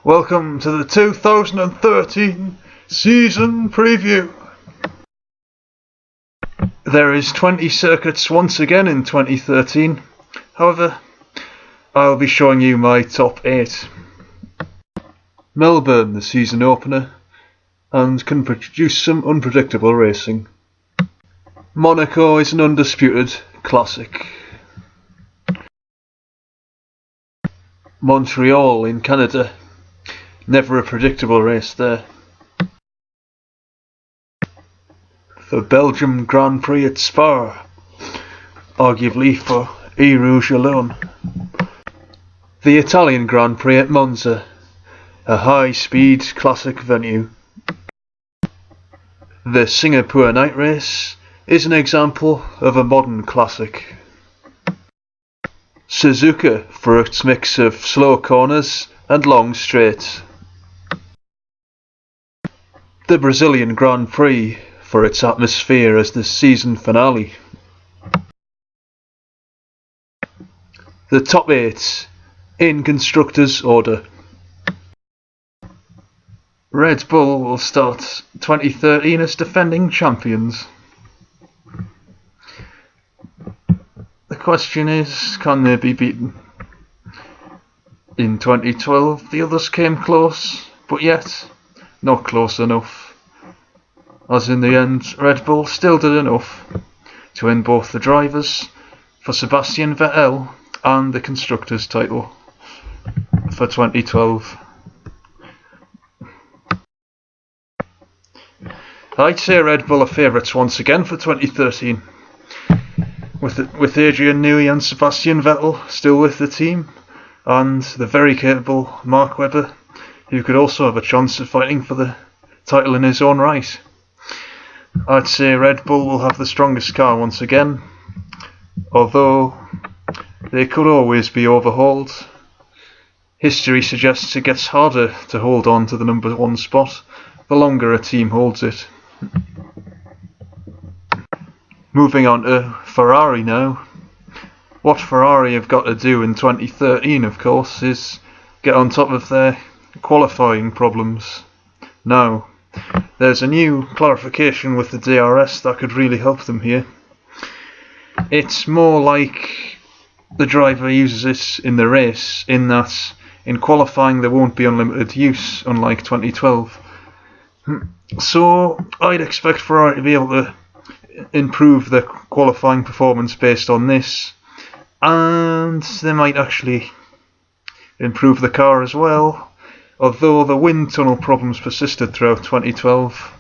Welcome to the 2013 season preview. There is 20 circuits once again in 2013. However, I'll be showing you my top 8. Melbourne, the season opener, and can produce some unpredictable racing. Monaco is an undisputed classic. Montreal in Canada, never a predictable race there. The Belgium Grand Prix at Spa, arguably for Eau Rouge alone. The Italian Grand Prix at Monza, a high-speed classic venue. The Singapore night race is an example of a modern classic. Suzuka for its mix of slow corners and long straights. The Brazilian Grand Prix for its atmosphere as the season finale. The top 8 in constructors' order. Red Bull will start 2013 as defending champions. The question is, can they be beaten? In 2012 the others came close, but yet not close enough, as in the end Red Bull still did enough to win both the drivers for Sebastian Vettel and the constructors title for 2012. I'd say Red Bull are favourites once again for 2013. With Adrian Newey and Sebastian Vettel still with the team, and the very capable Mark Webber, who could also have a chance of fighting for the title in his own right. I'd say Red Bull will have the strongest car once again, although they could always be overhauled. History suggests it gets harder to hold on to the number 1 spot the longer a team holds it. Moving on to Ferrari now. What Ferrari have got to do in 2013, of course, is get on top of their qualifying problems. Now, there's a new clarification with the DRS that could really help them here. It's more like the driver uses it in the race, in that in qualifying there won't be unlimited use, unlike 2012. So I'd expect Ferrari to be able to improve their qualifying performance based on this, and they might actually improve the car as well. Although the wind tunnel problems persisted throughout 2012,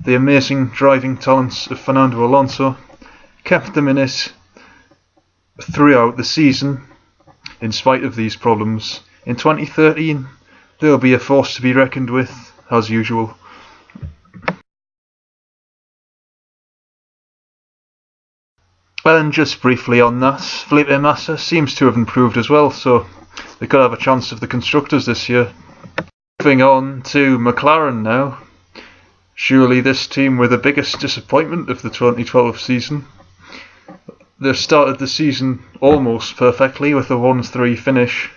the amazing driving talents of Fernando Alonso kept them in it throughout the season. In spite of these problems, in 2013 they'll be a force to be reckoned with, as usual. And just briefly on that, Felipe Massa seems to have improved as well, so they could have a chance of the constructors this year. Moving on to McLaren now. Surely this team were the biggest disappointment of the 2012 season. They started the season almost perfectly with a 1-3 finish,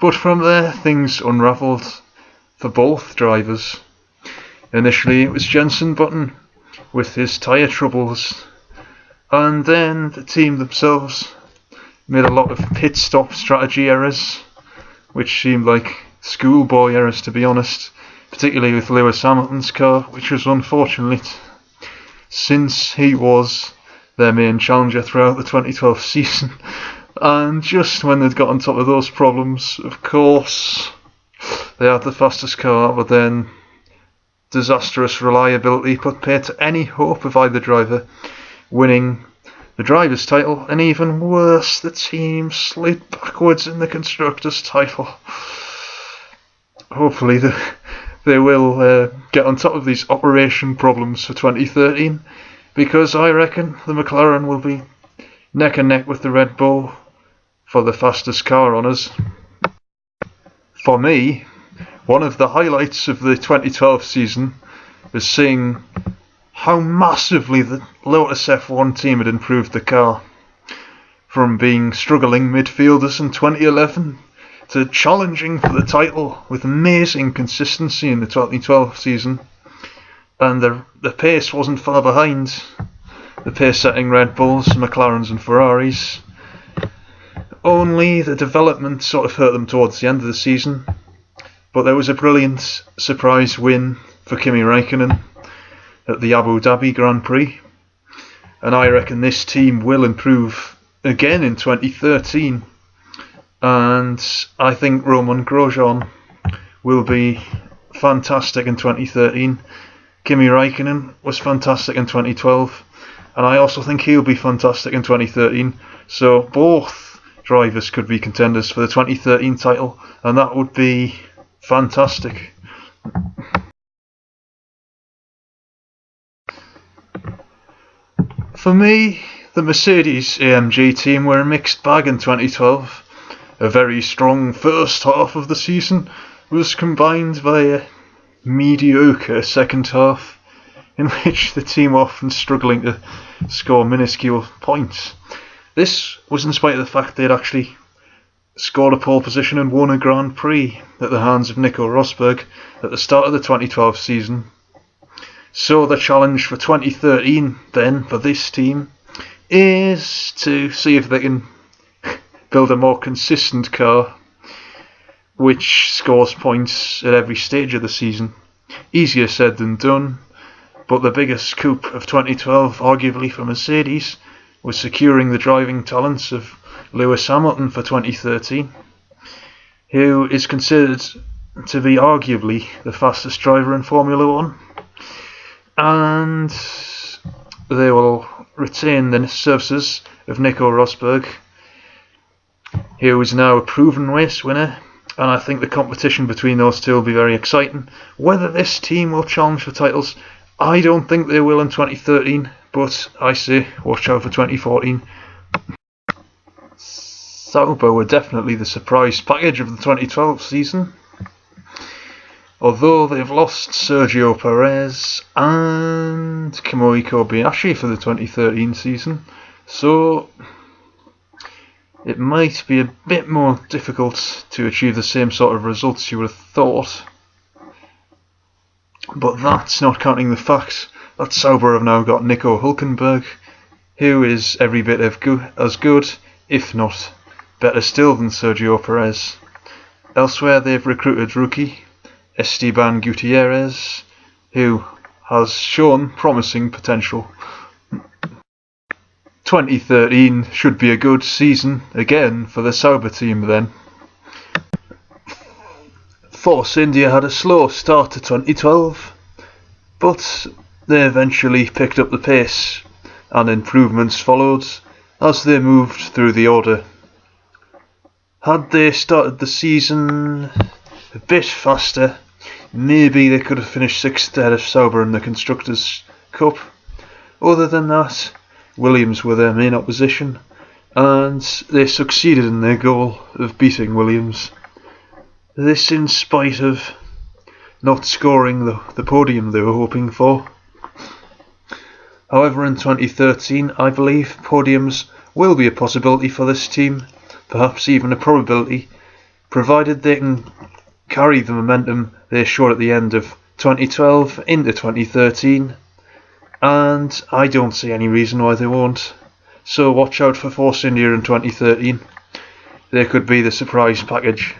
but from there things unravelled for both drivers. Initially it was Jenson Button with his tyre troubles, and then the team themselves made a lot of pit stop strategy errors, which seemed like schoolboy errors, to be honest, particularly with Lewis Hamilton's car, which was unfortunate since he was their main challenger throughout the 2012 season. And just when they'd got on top of those problems, of course they had the fastest car, but then disastrous reliability put paid to any hope of either driver winning the driver's title, and even worse, the team slid backwards in the constructor's title. Hopefully they will get on top of these operation problems for 2013, because I reckon the McLaren will be neck and neck with the Red Bull for the fastest car honours. For me, one of the highlights of the 2012 season was seeing how massively the Lotus F1 team had improved the car. From being struggling midfielders in 2011 to challenging for the title with amazing consistency in the 2012 season, and the pace wasn't far behind the pace-setting Red Bulls, McLarens and Ferraris. Only the development sort of hurt them towards the end of the season, but there was a brilliant surprise win for Kimi Raikkonen at the Abu Dhabi Grand Prix, and I reckon this team will improve again in 2013, and I think Romain Grosjean will be fantastic in 2013. Kimi Raikkonen was fantastic in 2012, and I also think he'll be fantastic in 2013, so both drivers could be contenders for the 2013 title, and that would be fantastic. For me, the Mercedes AMG team were a mixed bag in 2012. A very strong first half of the season was combined by a mediocre second half, in which the team were often struggling to score minuscule points. This was in spite of the fact they had actually scored a pole position and won a Grand Prix at the hands of Nico Rosberg at the start of the 2012 season. So the challenge for 2013 then for this team is to see if they can build a more consistent car which scores points at every stage of the season. Easier said than done, but the biggest coup of 2012, arguably for Mercedes, was securing the driving talents of Lewis Hamilton for 2013, who is considered to be arguably the fastest driver in Formula 1, and they will retain the services of Nico Rosberg, who is now a proven race winner, and I think the competition between those two will be very exciting. Whether this team will challenge for titles, I don't think they will in 2013, but I say watch out for 2014. Sauber were definitely the surprise package of the 2012 season, although they've lost Sergio Perez and Kamui Kobayashi for the 2013 season, so it might be a bit more difficult to achieve the same sort of results you would have thought. But that's not counting the fact that Sauber have now got Nico Hülkenberg, who is every bit as good, if not better still, than Sergio Perez. Elsewhere they've recruited rookie Esteban Gutierrez, who has shown promising potential. 2013 should be a good season again for the Sauber team then. Force India had a slow start to 2012, but they eventually picked up the pace and improvements followed as they moved through the order. Had they started the season a bit faster, maybe they could have finished 6th ahead of Sauber in the Constructors' Cup. Other than that, Williams were their main opposition, and they succeeded in their goal of beating Williams. This in spite of not scoring the podium they were hoping for. However, in 2013, I believe podiums will be a possibility for this team, perhaps even a probability, provided they can carry the momentum they showed at the end of 2012 into 2013, and I don't see any reason why they won't. So watch out for Force India in 2013. They could be the surprise package.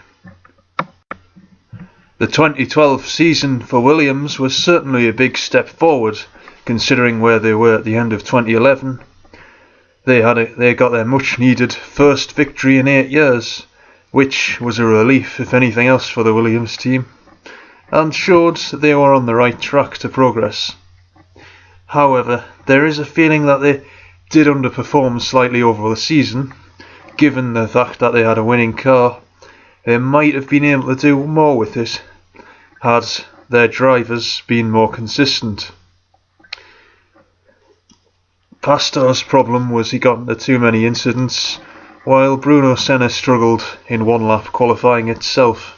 The 2012 season for Williams was certainly a big step forward, considering where they were at the end of 2011. They got their much needed first victory in 8 years, which was a relief if anything else for the Williams team, and showed they were on the right track to progress. However, there is a feeling that they did underperform slightly over the season. Given the fact that they had a winning car, they might have been able to do more with it had their drivers been more consistent. Pastor's problem was he got into too many incidents, while Bruno Senna struggled in one lap qualifying itself.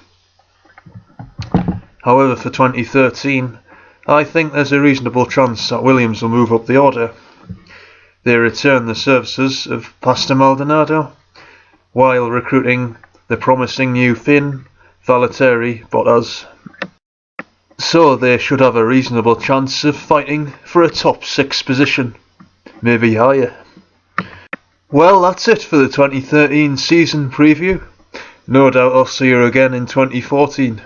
However, for 2013, I think there's a reasonable chance that Williams will move up the order. They return the services of Pastor Maldonado, while recruiting the promising new Finn, Valtteri, Bottas. So they should have a reasonable chance of fighting for a top 6 position, maybe higher. Well, that's it for the 2013 season preview. No doubt I'll see you again in 2014.